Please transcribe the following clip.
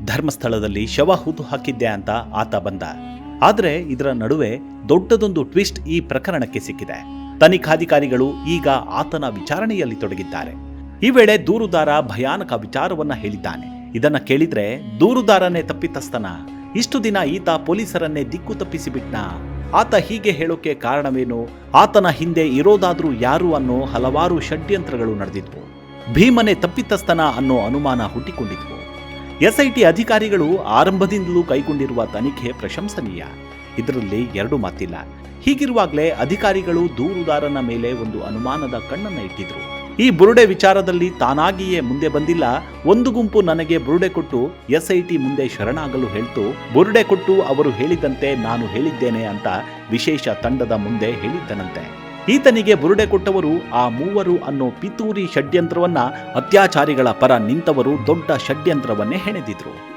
ಧರ್ಮಸ್ಥಳದಲ್ಲಿ ಶವ ಹೂತು ಹಾಕಿದ್ದೆ ಅಂತ ಆತ ಬಂದ. ಆದರೆ ಇದರ ನಡುವೆ ದೊಡ್ಡದೊಂದು ಟ್ವಿಸ್ಟ್ ಈ ಪ್ರಕರಣಕ್ಕೆ ಸಿಕ್ಕಿದೆ. ತನಿಖಾಧಿಕಾರಿಗಳು ಈಗ ಆತನ ವಿಚಾರಣೆಯಲ್ಲಿ ತೊಡಗಿದ್ದಾರೆ. ಈ ವೇಳೆ ದೂರುದಾರ ಭಯಾನಕ ವಿಚಾರವನ್ನ ಹೇಳಿದ್ದಾನೆ. ಇದನ್ನ ಕೇಳಿದ್ರೆ ದೂರುದಾರನೇ ತಪ್ಪಿತಸ್ಥನ? ಇಷ್ಟು ದಿನ ಈತ ಪೊಲೀಸರನ್ನೇ ದಿಕ್ಕು ತಪ್ಪಿಸಿಬಿಟ್ನ? ಆತ ಹೀಗೆ ಹೇಳೋಕೆ ಕಾರಣವೇನು? ಆತನ ಹಿಂದೆ ಇರೋದಾದ್ರೂ ಯಾರು ಅನ್ನೋ ಹಲವಾರು ಷಡ್ಯಂತ್ರಗಳು ನಡೆದಿದ್ವು. ಭೀಮನೆ ತಪ್ಪಿತಸ್ಥನ ಅನ್ನೋ ಅನುಮಾನ ಹುಟ್ಟಿಕೊಂಡಿದ್ವು. ಎಸ್ಐಟಿ ಅಧಿಕಾರಿಗಳು ಆರಂಭದಿಂದಲೂ ಕೈಗೊಂಡಿರುವ ತನಿಖೆ ಪ್ರಶಂಸನೀಯ, ಇದರಲ್ಲಿ ಎರಡು ಮಾತಿಲ್ಲ. ಹೀಗಿರುವಾಗಲೇ ಅಧಿಕಾರಿಗಳು ದೂರುದಾರನ ಮೇಲೆ ಒಂದು ಅನುಮಾನದ ಕಣ್ಣನ್ನ ಇಟ್ಟಿದ್ರು. ಈ ಬುರುಡೆ ವಿಚಾರದಲ್ಲಿ ತಾನಾಗಿಯೇ ಮುಂದೆ ಬಂದಿಲ್ಲ. ಒಂದು ಗುಂಪು ನನಗೆ ಬುರುಡೆ ಕೊಟ್ಟು ಎಸ್ಐಟಿ ಮುಂದೆ ಶರಣಾಗಲು ಹೇಳ್ತು. ಬುರುಡೆ ಕೊಟ್ಟು ಅವರು ಹೇಳಿದಂತೆ ನಾನು ಹೇಳಿದ್ದೇನೆ ಅಂತ ವಿಶೇಷ ತಂಡದ ಮುಂದೆ ಹೇಳಿದ್ದನಂತೆ. ಈತನಿಗೆ ಬುರುಡೆ ಕೊಟ್ಟವರು ಆ ಮೂವರು ಅನ್ನೋ ಪಿತೂರಿ ಷಡ್ಯಂತ್ರವನ್ನ ಅತ್ಯಾಚಾರಿಗಳ ಪರ ನಿಂತವರು ದೊಡ್ಡ ಷಡ್ಯಂತ್ರವನ್ನೇ ಹೆಣೆದಿದ್ರು.